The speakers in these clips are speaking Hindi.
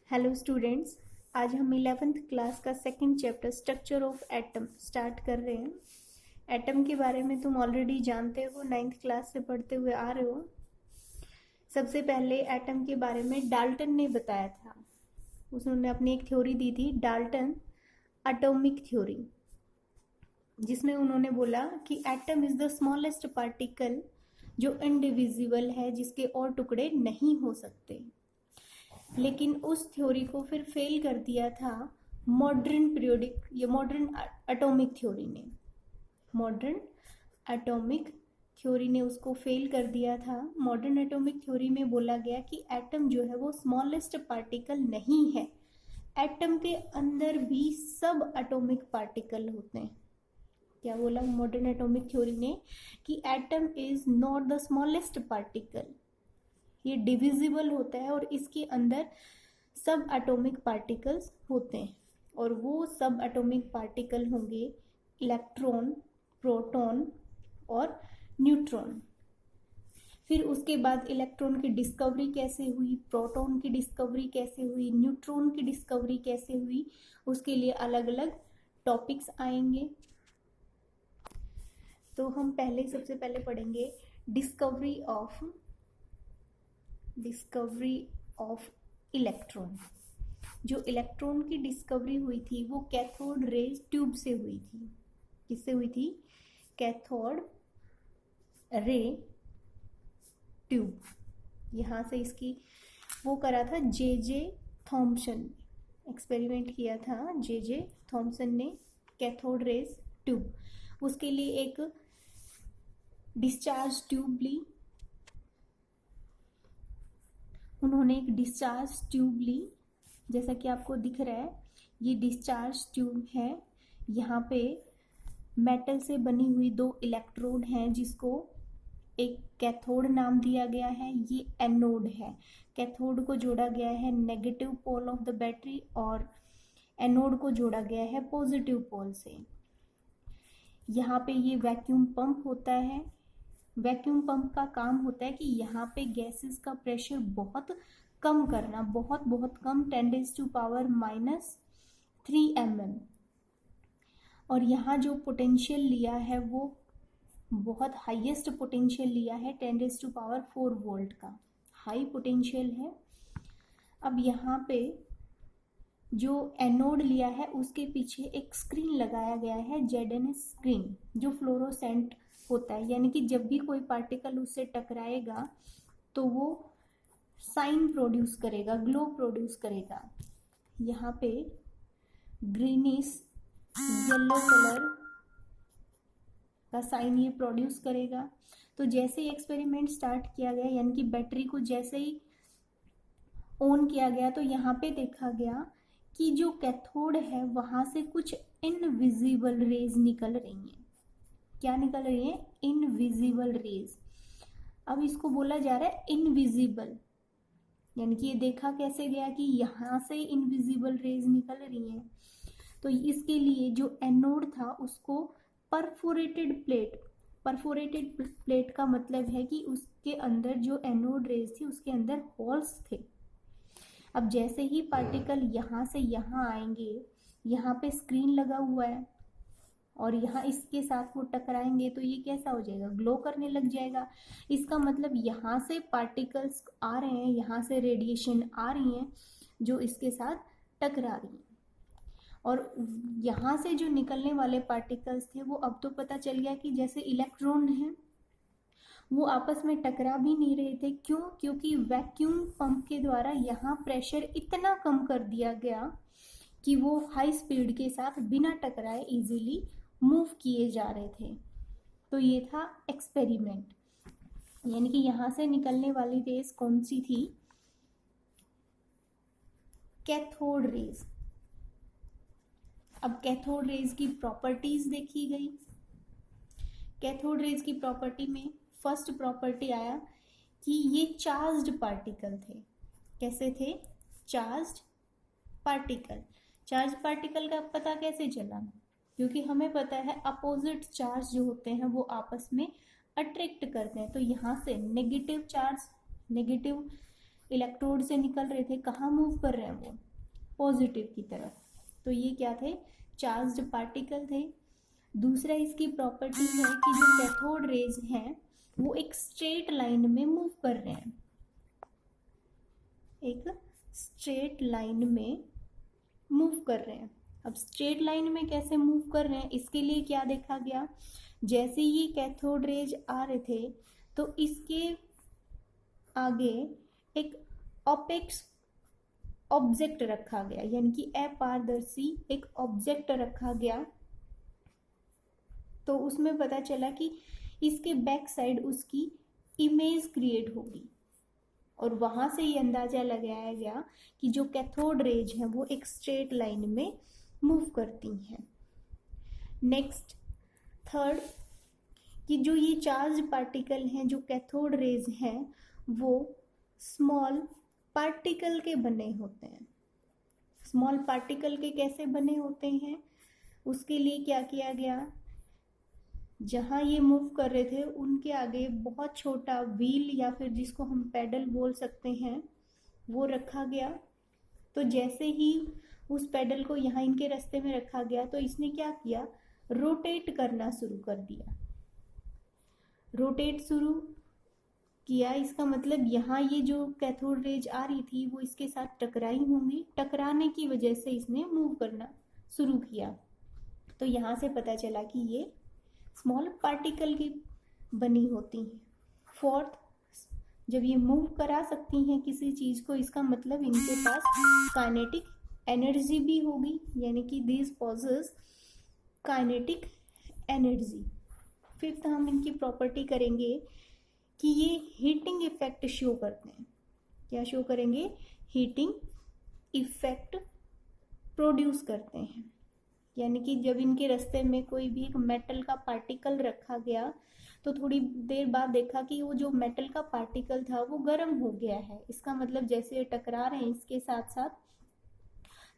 हेलो स्टूडेंट्स, आज हम 11th क्लास का second chapter structure of atom start कर रहे हैं। एटम के बारे में तुम ऑलरेडी जानते हो, 9th क्लास से पढ़ते हुए आ रहे हो। सबसे पहले एटम के बारे में डाल्टन ने बताया था। उसने अपनी एक थ्योरी दी थी, डाल्टन एटॉमिक थ्योरी, जिसमें उन्होंने बोला कि atom is the smallest particle जो इनडिविजिबल है, जिसके और टुकड़े नहीं हो सकते। लेकिन उस थ्योरी को फिर फेल कर दिया था मॉडर्न एटॉमिक थ्योरी ने। मॉडर्न एटॉमिक थ्योरी ने उसको फेल कर दिया था। मॉडर्न एटॉमिक थ्योरी में बोला गया कि एटम जो है वो स्मॉलेस्ट पार्टिकल नहीं है, एटम के अंदर भी सब एटॉमिक पार्टिकल होते हैं। क्या बोला मॉडर्न एटॉमिक थ्योरी ने कि atom is not the smallest particle, ये डिविजिबल होता है और इसके अंदर सब एटॉमिक पार्टिकल्स होते हैं, और वो सब एटॉमिक पार्टिकल होंगे इलेक्ट्रॉन, प्रोटॉन और न्यूट्रॉन। फिर उसके बाद इलेक्ट्रॉन की डिस्कवरी कैसे हुई, प्रोटॉन की डिस्कवरी कैसे हुई, न्यूट्रॉन की डिस्कवरी कैसे हुई, उसके लिए अलग अलग टॉपिक्स आएंगे। तो हम सबसे पहले पढ़ेंगे डिस्कवरी ऑफ इलेक्ट्रॉन। जो इलेक्ट्रॉन की डिस्कवरी हुई थी वो कैथोड रेज ट्यूब से हुई थी। किससे हुई थी? Cathode ray tube. यहाँ से इसकी वो करा था जे थॉम्सन ने, एक्सपेरिमेंट किया था जे थॉम्सन ने कैथोड रेज ट्यूब। उसके लिए एक डिस्चार्ज ट्यूब ली, उन्होंने एक डिस्चार्ज ट्यूब ली, जैसा कि आपको दिख रहा है ये डिस्चार्ज ट्यूब है। यहाँ पे मेटल से बनी हुई दो इलेक्ट्रोड हैं, जिसको एक कैथोड नाम दिया गया है, ये एनोड है। कैथोड को जोड़ा गया है negative pole of the battery और एनोड को जोड़ा गया है पॉजिटिव पोल से। यहाँ पे ये वैक्यूम पंप होता है। वैक्यूम पंप का काम होता है कि यहाँ पे गैसेस का प्रेशर बहुत कम करना, बहुत कम, 10⁻³ mm। और यहाँ जो पोटेंशियल लिया है वो बहुत हाईएस्ट पोटेंशियल लिया है, 10⁴ वोल्ट का हाई पोटेंशियल है। अब यहाँ पे जो एनोड लिया है उसके पीछे एक स्क्रीन लगाया गया है, ZNS स्क्रीन, जो फ्लोरोसेंट होता है, यानी कि जब भी कोई पार्टिकल उससे टकराएगा तो वो साइन प्रोड्यूस करेगा, ग्लो प्रोड्यूस करेगा। यहाँ पे ग्रीनिश येलो कलर का साइन ये प्रोड्यूस करेगा। तो जैसे ही एक्सपेरिमेंट स्टार्ट किया गया, यानी कि बैटरी को जैसे ही ऑन किया गया, तो यहाँ पे देखा गया कि जो कैथोड है वहां से कुछ इनविजिबल रेज निकल रही हैं। क्या निकल रही है? Invisible rays. अब इसको बोला जा रहा है इनविजिबल, यानी कि ये देखा कैसे गया कि यहाँ से इनविजिबल रेज निकल रही हैं। तो इसके लिए जो एनोड था उसको परफोरेटेड प्लेट का मतलब है कि उसके अंदर जो एनोड रेज थी उसके अंदर होल्स थे। अब जैसे ही पार्टिकल यहाँ से यहाँ आएंगे, यहाँ पे स्क्रीन लगा हुआ है और यहाँ इसके साथ वो टकराएंगे तो ये कैसा हो जाएगा? ग्लो करने लग जाएगा। इसका मतलब यहाँ से पार्टिकल्स आ रहे हैं, यहाँ से रेडिएशन आ रही हैं जो इसके साथ टकरा रही हैं, और यहाँ से जो निकलने वाले पार्टिकल्स थे वो अब तो पता चल गया कि जैसे इलेक्ट्रॉन हैं वो आपस में टकरा भी नहीं रहे थे। क्यों? क्योंकि वैक्यूम पंप के द्वारा यहाँ प्रेशर इतना कम कर दिया गया कि वो हाई स्पीड के साथ बिना टकराए इजीली मूव किए जा रहे थे। तो ये था एक्सपेरिमेंट, यानी कि यहाँ से निकलने वाली रेज कौन सी थी? Cathode rays. अब कैथोड रेज की प्रॉपर्टीज देखी गई। कैथोड रेज की प्रॉपर्टी में फर्स्ट प्रॉपर्टी आया कि ये चार्ज्ड पार्टिकल थे। कैसे थे? Charged particle. चार्ज पार्टिकल का पता कैसे चला? क्योंकि हमें पता है अपोजिट चार्ज जो होते हैं वो आपस में अट्रैक्ट करते हैं। तो यहाँ से नेगेटिव इलेक्ट्रोड से निकल रहे थे कहाँ मूव कर रहे हैं वो, पॉजिटिव की तरफ। तो ये क्या थे, चार्ज्ड पार्टिकल थे। दूसरा इसकी प्रॉपर्टी है कि जो कैथोड रेज हैं वो एक स्ट्रेट लाइन में मूव कर रहे हैं, एक स्ट्रेट लाइन में मूव कर रहे हैं। अब स्ट्रेट लाइन में कैसे मूव कर रहे हैं, इसके लिए क्या देखा गया, जैसे ये कैथोड रेज आ रहे थे तो इसके आगे एक ऑपेक्स ऑब्जेक्ट रखा गया, यानी कि अपारदर्शी एक ऑब्जेक्ट रखा गया। तो उसमें पता चला कि इसके बैक साइड उसकी इमेज क्रिएट होगी, और वहां से ये अंदाजा लगाया गया कि जो कैथोड रेज है वो एक स्ट्रेट लाइन में मूव करती हैं। नेक्स्ट थर्ड, कि जो ये चार्ज पार्टिकल हैं, जो कैथोड रेज हैं, वो स्मॉल पार्टिकल के बने होते हैं। स्मॉल पार्टिकल के कैसे बने होते हैं, उसके लिए क्या किया गया, जहाँ ये मूव कर रहे थे उनके आगे बहुत छोटा व्हील या फिर जिसको हम पैडल बोल सकते हैं वो रखा गया। तो जैसे ही उस पैडल को यहाँ इनके रास्ते में रखा गया तो इसने क्या किया, रोटेट करना शुरू कर दिया। रोटेट शुरू किया, इसका मतलब यहाँ ये जो कैथोड रेज आ रही थी वो इसके साथ टकराई होंगी, टकराने की वजह से इसने मूव करना शुरू किया। तो यहाँ से पता चला कि ये स्मॉल पार्टिकल की बनी होती हैं। फोर्थ, जब ये मूव करा सकती हैं किसी चीज़ को, इसका मतलब इनके पास काइनेटिक एनर्जी भी होगी, यानी कि this possess kinetic energy. Fifth, हम इनकी प्रॉपर्टी करेंगे कि ये हीटिंग इफेक्ट शो करते हैं। क्या शो करेंगे, हीटिंग इफेक्ट प्रोड्यूस करते हैं। यानी कि जब इनके रास्ते में कोई भी एक मेटल का पार्टिकल रखा गया तो थोड़ी देर बाद देखा कि वो जो मेटल का पार्टिकल था वो गर्म हो गया है। इसका मतलब जैसे ये टकरा रहे हैं इसके साथ साथ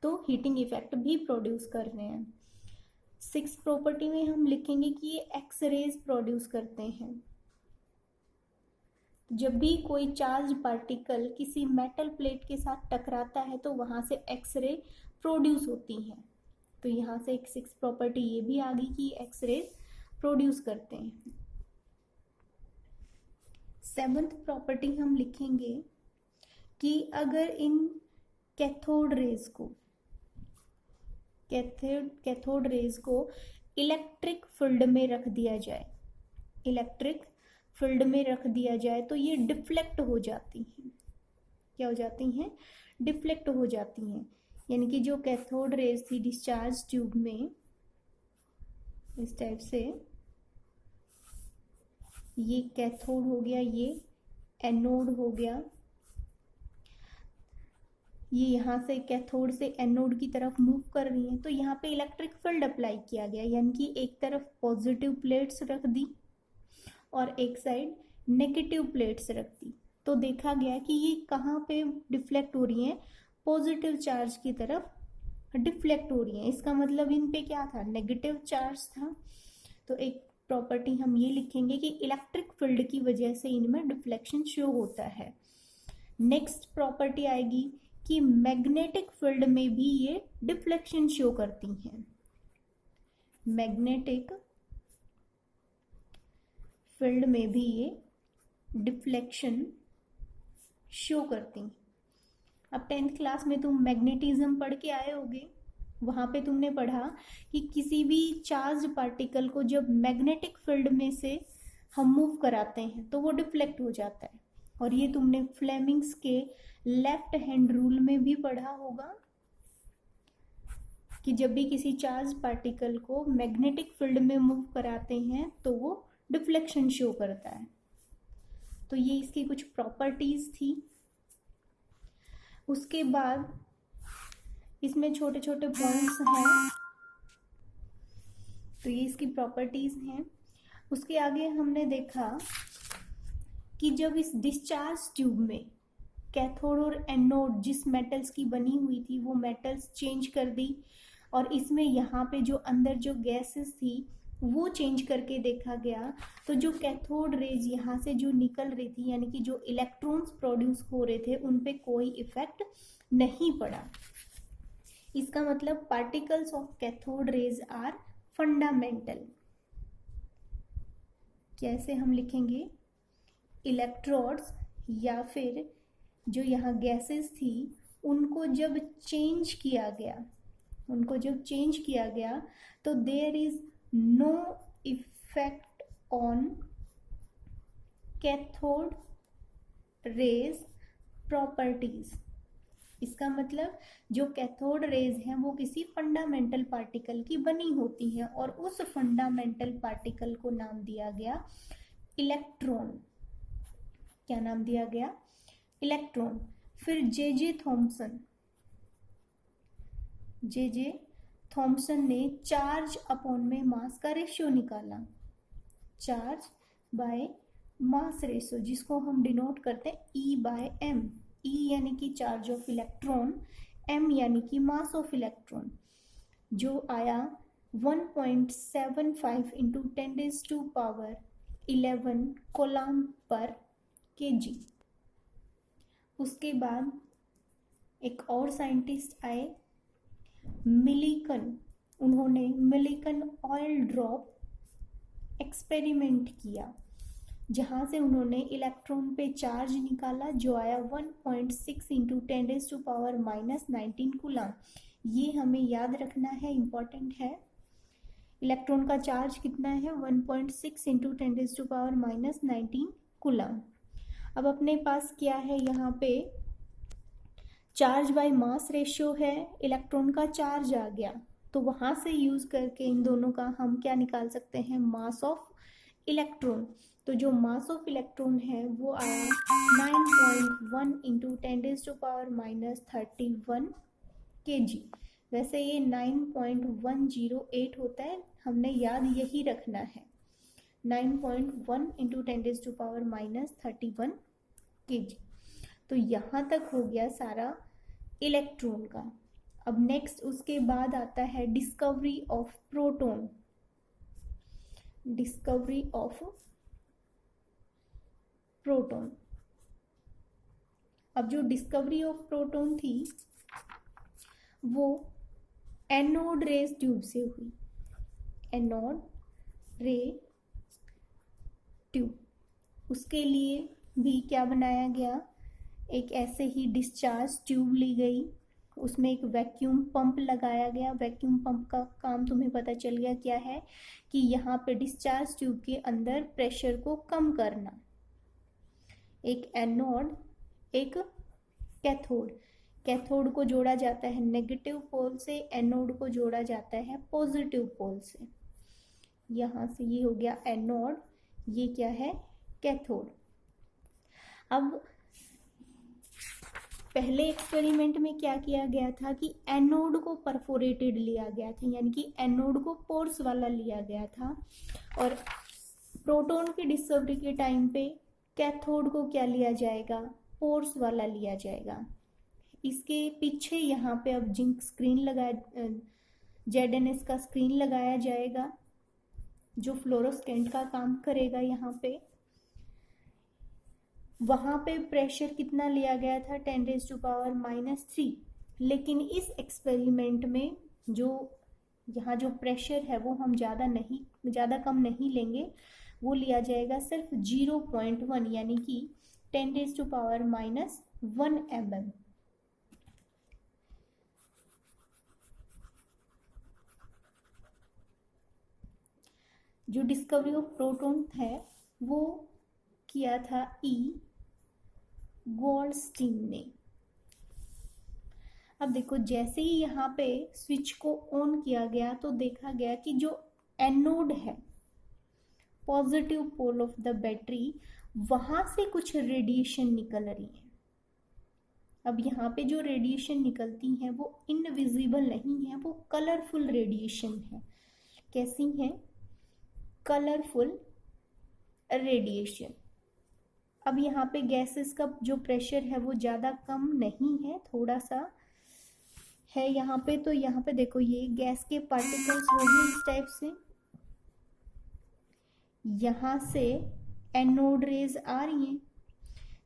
तो हीटिंग इफेक्ट भी प्रोड्यूस कर रहे हैं। सिक्स प्रॉपर्टी में हम लिखेंगे कि ये एक्स रेज प्रोड्यूस करते हैं। जब भी कोई चार्ज पार्टिकल किसी मेटल प्लेट के साथ टकराता है तो वहां से एक्स रे प्रोड्यूस होती है। तो यहाँ से एक सिक्स प्रॉपर्टी ये भी आ गई कि एक्स रेज प्रोड्यूस करते हैं। सेवंथ प्रॉपर्टी हम लिखेंगे कि अगर इन कैथोड रेज को इलेक्ट्रिक फील्ड में रख दिया जाए, इलेक्ट्रिक फील्ड में रख दिया जाए तो ये डिफ्लेक्ट हो जाती हैं। क्या हो जाती हैं, डिफ्लेक्ट हो जाती हैं। यानी कि जो कैथोड रेज थी डिस्चार्ज ट्यूब में, इस टाइप से, ये कैथोड हो गया, ये एनोड हो गया, ये यहाँ से कैथोड से एनोड की तरफ मूव कर रही है तो यहाँ पे इलेक्ट्रिक फील्ड अप्लाई किया गया। यानी कि एक तरफ पॉजिटिव प्लेट्स रख दी और एक साइड नेगेटिव प्लेट्स रख दी। तो देखा गया कि ये कहाँ पे डिफ्लेक्ट हो रही हैं, पॉजिटिव चार्ज की तरफ डिफ्लेक्ट हो रही है। इसका मतलब इन पे क्या था, नेगेटिव चार्ज था। तो एक प्रॉपर्टी हम ये लिखेंगे कि इलेक्ट्रिक फील्ड की वजह से इनमें डिफ्लेक्शन शो होता है। नेक्स्ट प्रॉपर्टी आएगी कि मैग्नेटिक फील्ड में भी ये डिफ्लेक्शन शो करती हैं। मैग्नेटिक फील्ड में भी ये डिफ्लेक्शन शो करती हैं। अब 10th क्लास में तुम मैग्नेटिज्म पढ़ के आए होगे, वहां पे तुमने पढ़ा कि किसी भी चार्ज पार्टिकल को जब मैग्नेटिक फील्ड में से हम मूव कराते हैं तो वो डिफ्लेक्ट हो जाता है। और ये तुमने फ्लेमिंग्स के लेफ्ट हैंड रूल में भी पढ़ा होगा कि जब भी किसी चार्ज पार्टिकल को मैग्नेटिक फील्ड में मूव कराते हैं तो वो डिफ्लेक्शन शो करता है। तो ये इसकी कुछ प्रॉपर्टीज थी। उसके बाद इसमें छोटे छोटे पॉइंट्स हैं, तो ये इसकी प्रॉपर्टीज हैं। उसके आगे हमने देखा कि जब इस डिस्चार्ज ट्यूब में कैथोड और एनोड जिस मेटल्स की बनी हुई थी वो मेटल्स चेंज कर दी और इसमें यहाँ पे जो अंदर जो गैसेस थी वो चेंज करके देखा गया, तो जो कैथोड रेज यहाँ से जो निकल रही थी, यानी कि जो इलेक्ट्रॉन्स प्रोड्यूस हो रहे थे, उन पे कोई इफेक्ट नहीं पड़ा। इसका मतलब particles of cathode rays are fundamental. कैसे हम लिखेंगे? इलेक्ट्रोड्स या फिर जो यहाँ गैसेस थी, उनको जब चेंज किया गया तो there is no effect on cathode rays properties. इसका मतलब जो कैथोड रेज हैं वो किसी फंडामेंटल पार्टिकल की बनी होती हैं, और उस फंडामेंटल पार्टिकल को नाम दिया गया इलेक्ट्रॉन। क्या नाम दिया गया? इलेक्ट्रॉन। फिर जे थॉम्सन ने चार्ज अपॉन में मास का रेशियो निकाला। चार्ज बाय मास रेशियो, जिसको हम डिनोट करते हैं E/m। E यानी कि चार्ज ऑफ इलेक्ट्रॉन, m यानी कि मास ऑफ इलेक्ट्रॉन, जो आया 1.75 इंटू 10⁻11 कोलॉम्ब पर kg। उसके बाद एक और साइंटिस्ट आए, मिलिकन। उन्होंने मिलिकन ऑयल ड्रॉप एक्सपेरिमेंट किया, जहां से उन्होंने इलेक्ट्रॉन पे चार्ज निकाला, जो आया 1.6 इंटू 10⁻19 कूलम। ये हमें याद रखना है, इम्पॉर्टेंट है। इलेक्ट्रॉन का चार्ज कितना है? 1.6 इंटू 10⁻19 कूलम। अब अपने पास क्या है? यहाँ पे चार्ज बाय मास रेशियो है, इलेक्ट्रॉन का चार्ज आ गया, तो वहां से यूज करके इन दोनों का हम क्या निकाल सकते हैं? Mass of electron. तो जो मास ऑफ इलेक्ट्रॉन है वो आया 9.1 इंटू 10⁻31 kg। वैसे ये 9.108 होता है, हमने याद यही रखना है, 9.1 इंटू 10⁻31 kg। तो यहाँ तक हो गया सारा इलेक्ट्रॉन का। अब नेक्स्ट उसके बाद आता है discovery of proton. Discovery of proton. अब जो डिस्कवरी ऑफ प्रोटॉन थी वो एनोड रेज ट्यूब से हुई। एनोड रे ट्यूब, उसके लिए भी क्या बनाया गया? एक ऐसे ही डिस्चार्ज ट्यूब ली गई, उसमें एक वैक्यूम पंप लगाया गया। वैक्यूम पंप का काम तुम्हें पता चल गया क्या है? कि यहाँ पे डिस्चार्ज ट्यूब के अंदर प्रेशर को कम करना। एक एनोड, एक कैथोड। कैथोड को जोड़ा जाता है नेगेटिव पोल से, एनोड को जोड़ा जाता है पॉजिटिव पोल से। यहाँ से ये हो गया एनोड, ये क्या है? कैथोड। अब पहले एक्सपेरिमेंट में क्या किया गया था कि एनोड को परफोरेटेड लिया गया था, यानी कि एनोड को पोर्स वाला लिया गया था, और प्रोटॉन की डिस्कवरी के टाइम पे कैथोड को क्या लिया जाएगा? पोर्स वाला लिया जाएगा। इसके पीछे यहाँ पे अब जिंक स्क्रीन लगाया, ZNS का स्क्रीन लगाया जाएगा, जो फ्लोरोसेंट का काम करेगा। यहाँ पे वहां पे प्रेशर कितना लिया गया था? 10⁻⁻3। लेकिन इस एक्सपेरिमेंट में जो यहाँ जो प्रेशर है वो हम ज़्यादा कम नहीं लेंगे, वो लिया जाएगा सिर्फ 0.1, यानी कि 10⁻⁻1 mm। जो डिस्कवरी ऑफ प्रोटॉन है वो किया था E. गोल्डस्टीन ने। अब देखो, जैसे ही यहाँ पे स्विच को ऑन किया गया तो देखा गया कि जो एनोड है, positive pole of the battery, वहां से कुछ रेडिएशन निकल रही है। अब यहाँ पे जो रेडिएशन निकलती हैं वो इनविजिबल नहीं है, वो कलरफुल रेडिएशन है। कैसी है? Colourful radiation. अब यहाँ पे गैसेस का जो प्रेशर है वो ज़्यादा कम नहीं है, थोड़ा सा है यहाँ पे। तो यहाँ पे देखो, ये गैस के पार्टिकल्स होंगे इस टाइप से, यहाँ से एनोड रेज आ रही हैं।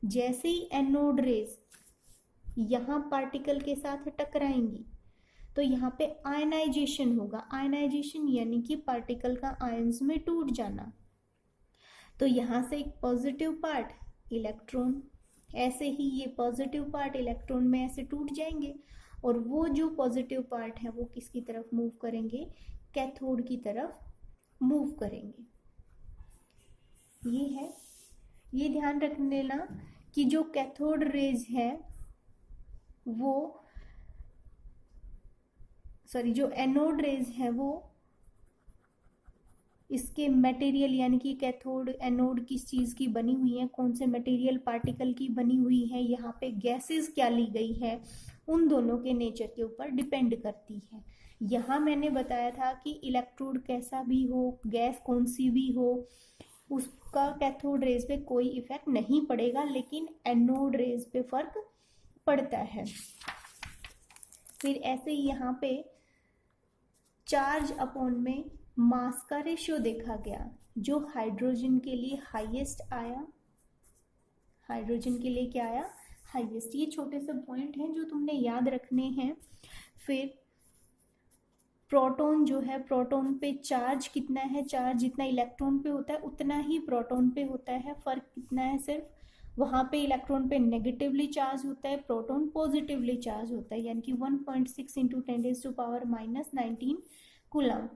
जैसे ही एनोड रेज यहाँ पार्टिकल के साथ टकराएंगी तो यहाँ पे आयनाइजेशन होगा। आयनाइजेशन यानी कि पार्टिकल का आयंस में टूट जाना। तो यहाँ से एक पॉजिटिव पार्ट इलेक्ट्रॉन, ऐसे ही ये पॉजिटिव पार्ट इलेक्ट्रॉन में ऐसे टूट जाएंगे और वो जो पॉजिटिव पार्ट है वो किसकी तरफ मूव करेंगे, कैथोड की तरफ मूव करेंगे। ये है, ये ध्यान रख लेना कि जो कैथोड रेज है वो जो एनोड रेज है वो इसके मटेरियल यानी कि कैथोड एनोड किस चीज की बनी हुई है, कौन से मटेरियल पार्टिकल की बनी हुई है, यहाँ पे गैसेस क्या ली गई है, उन दोनों के नेचर के ऊपर डिपेंड करती है। यहाँ मैंने बताया था कि इलेक्ट्रोड कैसा भी हो, गैस कौन सी भी हो, उसका कैथोड रेज पे कोई इफेक्ट नहीं पड़ेगा, लेकिन एनोड रेज पे फर्क पड़ता है। फिर ऐसे ही यहाँ पे चार्ज अपॉन में मास का रेशियो देखा गया। जो हाइड्रोजन के लिए हाईएस्ट आया, हाइड्रोजन के लिए क्या आया, हाईएस्ट। ये छोटे से पॉइंट हैं जो तुमने याद रखने हैं। फिर प्रोटॉन जो है, प्रोटॉन पे चार्ज कितना है, चार्ज जितना इलेक्ट्रॉन पे होता है उतना ही प्रोटॉन पे होता है। फर्क कितना है, सिर्फ वहां पे इलेक्ट्रॉन पे नेगेटिवली चार्ज होता है, प्रोटॉन पॉजिटिवली चार्ज होता है, यानी कि 1.6 इंटू 10⁻⁻19 कूलम।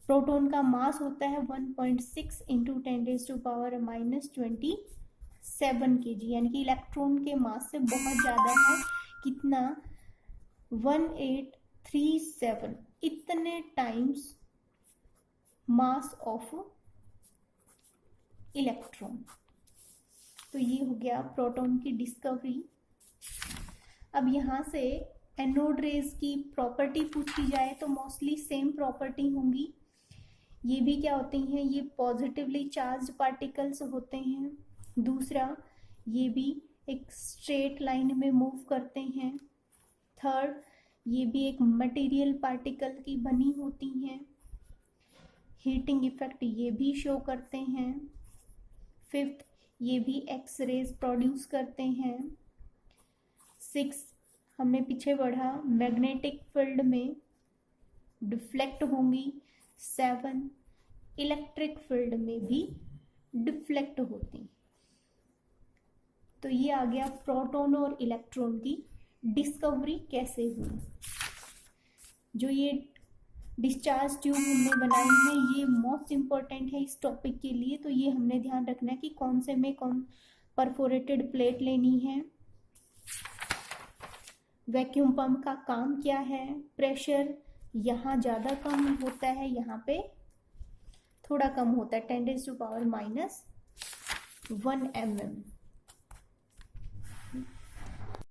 प्रोटॉन का मास होता है 1.6 इंटू 10⁻⁻27 kg, यानी कि इलेक्ट्रॉन के मास से बहुत ज्यादा है। कितना, 1837, इतने टाइम्स मास ऑफ इलेक्ट्रॉन। तो ये हो गया प्रोटॉन की डिस्कवरी। अब यहाँ से एनोड रेज की प्रॉपर्टी पूछी जाए तो मोस्टली सेम प्रॉपर्टी होंगी। ये भी क्या होती हैं, ये पॉजिटिवली चार्ज पार्टिकल्स होते हैं। दूसरा, ये भी एक स्ट्रेट लाइन में मूव करते हैं। थर्ड, ये भी एक मटेरियल पार्टिकल की बनी होती हैं। हीटिंग इफेक्ट ये भी शो करते हैं। फिफ्थ, ये भी एक्स रेज प्रोड्यूस करते हैं। सिक्स, हमने पीछे बढ़ा, मैग्नेटिक फील्ड में डिफ्लेक्ट होंगी। 7, इलेक्ट्रिक फील्ड में भी डिफ्लेक्ट होती। तो ये आ गया प्रोटॉन और इलेक्ट्रॉन की डिस्कवरी कैसे हुई। जो ये डिस्चार्ज ट्यूब हमने बनाई है ये मोस्ट इम्पोर्टेंट है इस टॉपिक के लिए। तो ये हमने ध्यान रखना है कि कौन से में कौन परफोरेटेड प्लेट लेनी है। वैक्यूम पंप का काम क्या है, प्रेशर यहाँ ज़्यादा कम होता है, यहाँ पे थोड़ा कम होता है, 10⁻⁻1 mm।